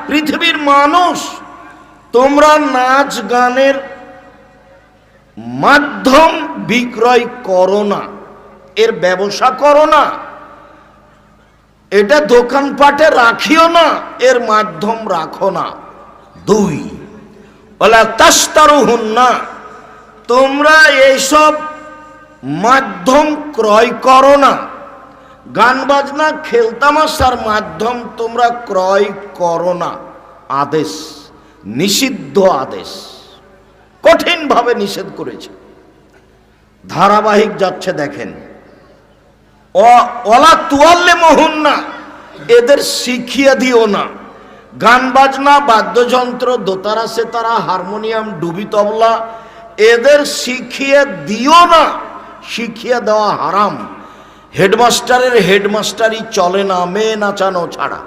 পৃথিবীর মানুষ, তোমরা নাচ গানের মাধ্যম বিক্রয় করো না, এর ব্যবসা করো না, এটা দোকানপাটে রাখিও না, এর মাধ্যম রাখো না। 2, ওয়ালা তাশতারুহুন্না, তোমরা এইসব মাধ্যম ক্রয় করো না। গান বাজনা খেলতামাশার মাধ্যম তোমরা ক্রয় করো না। আদেশ, নিষিদ্ধ আদেশ, কঠিনভাবে নিষেধ করেছে। ধারাবাহিক যাচ্ছে দেখেন। ওয়ালা তুআল্লিমুহুন্না, এদের শিখিয়ে দিও না। গান বাজনা, বাদ্যযন্ত্র, দোতারা, সেতারা, হারমোনিয়াম, ডুবি তবলা, এদের শিখিয়ে দিও না। শিখিয়ে দেওয়া হারাম। হেডমাস্টারের হেডমাস্টারই চলে না মেয়ে নাচানো ছাড়া।